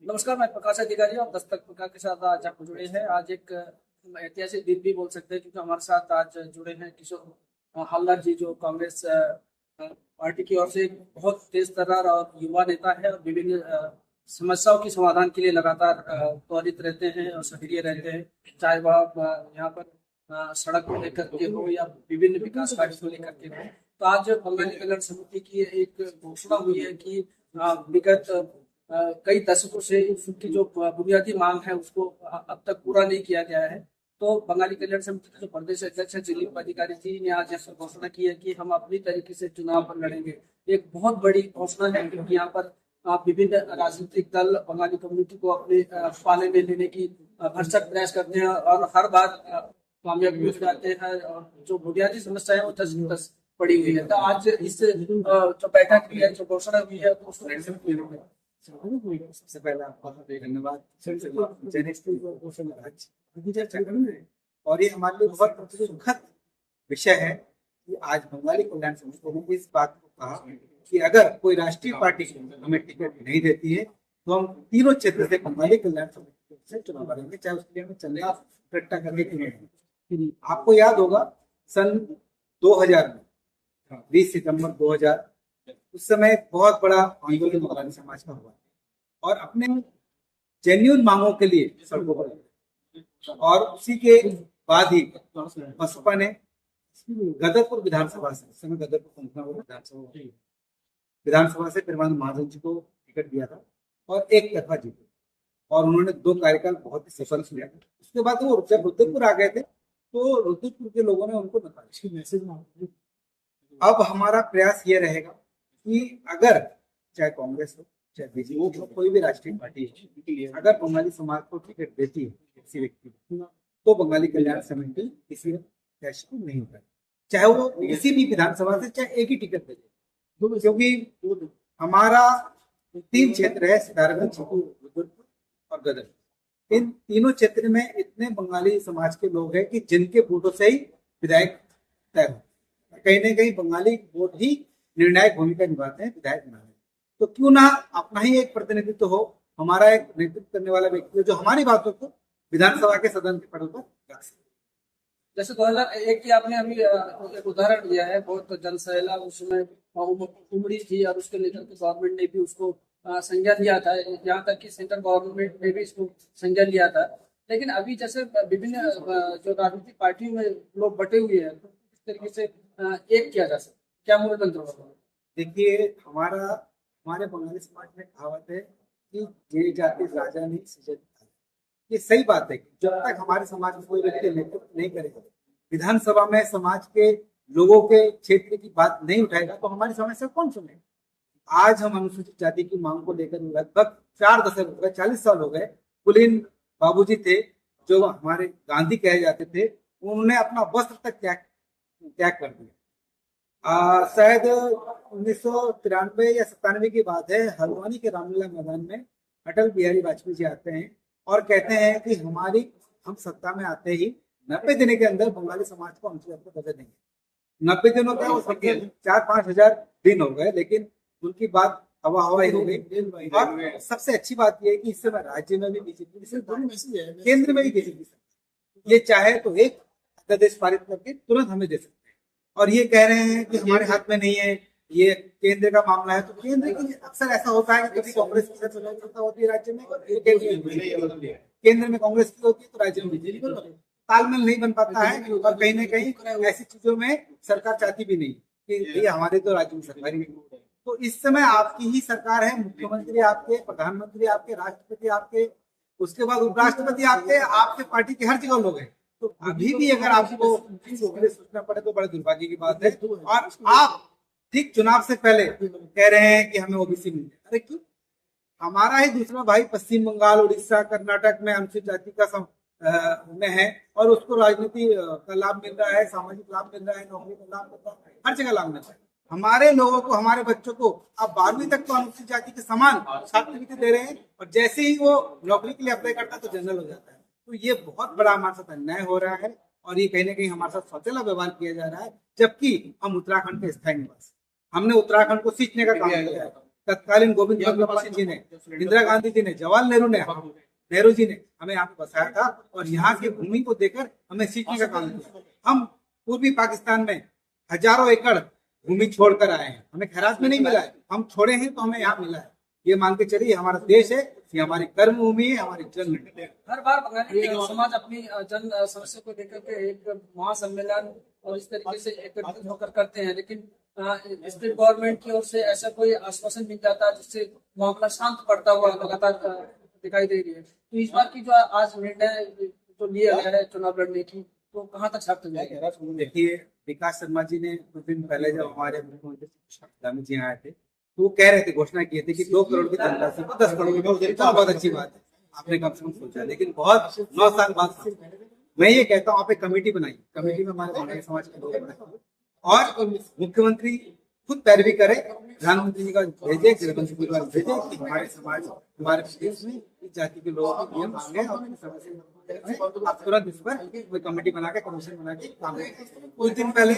नमस्कार, मैं प्रकाश अधिकारी और दस्तक प्रकाश के साथ आज आप जुड़े हैं। आज एक ऐतिहासिक दिन भी बोल सकते हैं, क्योंकि हमारे साथ आज जुड़े हैं किशोर हालदार जी, जो कांग्रेस पार्टी की ओर से बहुत तेज तर्रार और युवा नेता है और विभिन्न समस्याओं के समाधान के लिए लगातार त्वरित रहते हैं और सक्रिय रहते हैं। चाहे वह यहाँ पर सड़क को लेकर के हो या विभिन्न विकास कार्य को लेकर के हो। तो आज बंगाली कल्याण समिति की एक घोषणा हुई है कि विगत कई दशकों से उनकी जो बुनियादी मांग है उसको अब तक पूरा नहीं किया गया है। तो बंगाली कल्याण समिति के जो प्रदेश अध्यक्ष है दिलीप अधिकारी जी ने आज ऐसा घोषणा की है कि हम अपनी तरीके से चुनाव पर लड़ेंगे। एक बहुत बड़ी घोषणा है, क्योंकि यहाँ पर विभिन्न राजनीतिक दल बंगाली कम्युनिटी को अपने पाले में लेने की भरसक प्रयास करते हैं और हर बार कामयाब हो जाते हैं। और जो बुनियादी समस्या है वो 10 पड़ी हुई है। तो आज इस जो बैठक हुई है, जो घोषणा हुई है, तो उसको सबसे पहले आपका धन्यवाद चर्चा करने। और ये हमारे लिए बहुत सुखद विषय है कि आज बंगाली कल्याण समिति ने इस बात को कहा कि अगर कोई राष्ट्रीय पार्टी हमें टिकट नहीं देती है तो हम तीनों क्षेत्र से बंगाली कल्याण समिति से चुनाव करेंगे, चाहे उसके लिए हमें चंदा इकट्ठा करने के लिए। आपको याद होगा सन 2000 में 20 सितंबर 2000 उस समय बहुत बड़ा आंदोलन बंगाली समाज का हुआ और अपने जेन्युइन मांगों के लिए सड़कों पर उतरे। और उसी के बाद ही बसपा ने गदरपुर विधानसभा से, उस समय गदरपुर विधानसभा से परमानंद महाजन जी को टिकट दिया था और एक तरफा जीते और उन्होंने 2 कार्यकाल बहुत ही सफल किया। उसके बाद वो जब रुद्रपुर आ गए थे तो रुद्रपुर के लोगों ने उनको नकार। अब हमारा प्रयास ये रहेगा कि अगर चाहे कांग्रेस हो चाहे बीजेपी हो, कोई भी राष्ट्रीय पार्टी हो, अगर बंगाली समाज को टिकट देती है किसी व्यक्ति को, तो बंगाली कल्याण समिति किसी प्रत्याशी को नहीं होता, चाहे वो किसी भी विधानसभा से चाहे एक ही टिकट दे दे। क्योंकि हमारा 3 क्षेत्र है, सितारगंज, रुद्रपुर और गदर। इन तीनों क्षेत्र में इतने बंगाली समाज के लोग हैं कि जिनके वोटों से ही विधायक तय हो। कहीं ना कहीं बंगाली वोट ही निर्णायक भूमिका निभाते हैं विधायक बनाने। तो क्यों ना अपना ही एक प्रतिनिधित्व हो, हमारा एक नेतृत्व करने वाला व्यक्ति जो हमारी बातों को विधानसभा के सदन के पड़ों पर रख सके। जैसे 2001 की आपने अभी एक उदाहरण दिया है, बहुत जनसैलाब उसमें उमड़ी थी और उसके लेकर के गवर्नमेंट ने भी उसको संज्ञान लिया था, यहाँ तक कि सेंट्रल गवर्नमेंट ने भी इसको संज्ञान लिया था। लेकिन अभी जैसे विभिन्न जो राजनीतिक पार्टियों में लोग बटे हुए हैं, तो किस तरीके से एक किया जा सकता, क्या मूल मंत्र होगा? देखिए, हमारे बंगाली समाज में कहावत है कि जे जाति राजा नहीं सजत। ये सही बात है कि जब तक हमारे समाज में कोई व्यक्ति नेतृत्व नहीं करेगा, विधानसभा में समाज के लोगों के क्षेत्र की बात नहीं उठाएगा, तो हमारी समस्या कौन सुनेगा। आज हम अनुसूचित जाति की मांग को लेकर लगभग 4 दशक हो गए, 40 साल हो गए। कुलीन बाबूजी थे जो हमारे गांधी कहे जाते थे, उन्होंने अपना वस्त्र तक त्याग कर दिया। शायद 1993 या 97 की बात है, हल्द्वानी के रामलीला मैदान में अटल बिहारी वाजपेयी जी आते हैं और कहते हैं कि हम सत्ता में आते ही 90 दिन के अंदर बंगाली समाज को अनुसूचित का दर्जा देंगे। 90 दिनों का वो 4-5 हजार दिन हो गए, लेकिन उनकी बात हवा ही हो गई। और सबसे अच्छी बात यह है कि इस समय राज्य में भी बीजेपी, केंद्र में भी बीजेपी, ये चाहे तो एक अध्यादेश पारित करके तुरंत हमें दे सकते हैं। और ये कह रहे हैं कि हमारे हाथ में नहीं है, ये केंद्र का मामला है। तो केंद्र की अक्सर ऐसा होता है कि कभी कांग्रेस की सत्ता होती है राज्य में, केंद्र में कांग्रेस की होती है तो राज्य में बीजेपी की होती है। तालमेल नहीं बन पाता है और कहीं ना कहीं ऐसी चीजों में सरकार चाहती भी नहीं कि ये हमारे तो राज्य में सरकारी। तो इस समय आपकी ही सरकार है, मुख्यमंत्री आपके, प्रधानमंत्री आपके, राष्ट्रपति आपके, उसके बाद उपराष्ट्रपति आपके पार्टी के हर जगह लोग हैं। तो अभी भी अगर आपको सोचना पड़े तो बड़े दुर्भाग्य की बात है। और आप ठीक चुनाव से पहले कह रहे हैं कि हमें ओबीसी मिल जाए। अरे क्यों? हमारा ही दूसरा भाई पश्चिम बंगाल, उड़ीसा, कर्नाटक में अनुसूचित जाति का में है और उसको राजनीति का लाभ मिल रहा है, सामाजिक लाभ मिल रहा है, नौकरी का लाभ मिल रहा है, हर जगह लाभ मिल रहा है। हमारे लोगों को, हमारे बच्चों को अब 12वीं तक तो अनुसूचित जाति के समान छात्रवृत्ति दे रहे हैं और जैसे ही वो नौकरी के लिए अप्लाई करता है तो जनरल हो जाता है। तो ये बहुत बड़ा हमारे साथ अन्याय हो रहा है और ये कहीं ना कहीं हमारे साथ सौतेला व्यवहार किया जा रहा है, जबकि हम उत्तराखंड के स्थायी निवासी, हमने उत्तराखंड को सींचने का काम किया है। तत्कालीन गोविंद बल्लभ पंत जी ने, इंदिरा गांधी जी ने, जवाहरलाल नेहरू ने, नेहरू जी ने हमें यहाँ पे बसाया था और यहाँ की भूमि को देकर हमें सीखने का काम किया। हम पूर्वी पाकिस्तान में हजारों एकड़ भूमि छोड़कर आए हैं, हमें खैरात में नहीं मिला है, हम छोड़े हैं तो हमें यहाँ मिला है। ये मान के चलिए हमारा देश है, ये हमारी कर्म भूमि है, हमारी जन्म है। हर बार बंगाली समाज अपनी जन समस्या को लेकर के एक महासम्मेलन और इस तरीके से एकत्रित होकर करते हैं, लेकिन स्टेट गवर्नमेंट की ओर से ऐसा कोई आश्वासन मिल जाता है जिससे मामला शांत पड़ता हुआ लगातार दिखाई दे रही है। तो इस बार की जो आज निर्णय जो लिया गया है चुनाव लड़ने की, तो कहाँ तक सार्थक जाएगा? देखिए, विकास शर्मा जी ने कुछ दिन पहले जब हमारे मुख्यमंत्री जी आए थे तो वो कह रहे थे, घोषणा किए थे कि 2 करोड़ की धनराशि को 10 करोड़ में देना बहुत अच्छी बात है, आपने कम से कम सोचा। लेकिन बहुत 9 साल बाद मैं ये कहता हूँ, आप एक कमेटी बनाइए, कमेटी में हमारे बंगाली समाज के लोग बनाइए और मुख्यमंत्री खुद पैरवी करे, प्रधानमंत्री जी का भेजे, गृहमंत्री जी का भेजे कि हमारे समाज, हमारे प्रदेश में इस जाति के लोगों की ये मांगे और आप तुरंत इस पर कोई कमेटी बना के, कमीशन बना के काम करें। कुछ दिन पहले,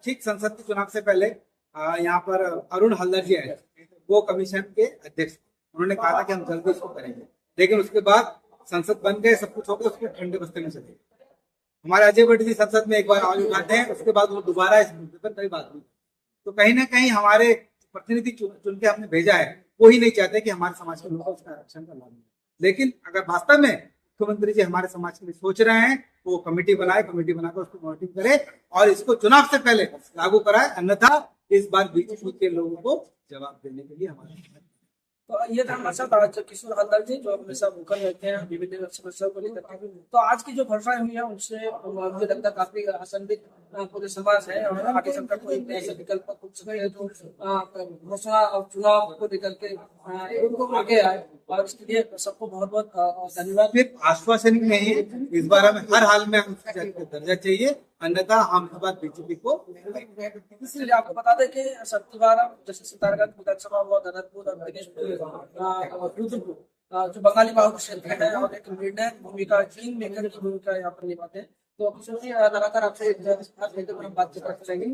ठीक संसद के चुनाव से पहले, यहाँ पर अरुण हल्दर जी आए, वो कमीशन के अध्यक्ष। उन्होंने कहा था कि हम जल्दी इसको करेंगे, लेकिन उसके बाद संसद बन गए, सब कुछ हो गया, उसके ठंडे बस्ते में चले। हमारे अजय भट्ट जी संसद में एक बार आवाज उठाते हैं, उसके बाद वो दोबारा इस मुद्दे पर कई बात नहीं। तो कहीं ना कहीं हमारे प्रतिनिधि चुन के हमने भेजा है, वो ही नहीं चाहते कि हमारे समाज के लोग उसका आरक्षण का लाभ मिले। लेकिन अगर वास्तव में मुख्यमंत्री जी हमारे समाज के लिए सोच रहे हैं, वो कमेटी बनाए, कमेटी बनाकर उसको मॉनिटरिंग करे और इसको चुनाव से पहले लागू कराए, अन्यथा इस बार बीजेपी के लोगों को जवाब देने के लिए हमारे। तो ये था हमारे साथ आज किशोर हल्दर जी, जो हमेशा मुखर रहते हैं विभिन्न समस्याओं को लेकर के। तो आज की जो घोषणाएं हुई है उनसे मुझे लगता है काफी आशान्वित पूरे समाज है और आगे चलकर कोई ऐसा विकल्प खुद से जो घोषणा और चुनाव को लेकर के उनको आगे आए, और इसके लिए सबको बहुत बहुत धन्यवाद। फिर आश्वासन ही नहीं, इस बार हमें हर हाल में दर्जा चाहिए, अन्यथा हम इस बार बीजेपी को। इसलिए आपको बता दें कि सत्तीवारा, जैसे सितारगंज विधानसभा हुआ, धनतपुर और दिनेशपुर, रुद्रपुर, जो बंगाली बाहुल्य क्षेत्र है और एक निर्णय भूमिका, किंग मेकर की भूमिका यहाँ पर निभाते हैं। तो किशोर जी लगातार आपसे बातचीत करते रहेंगे।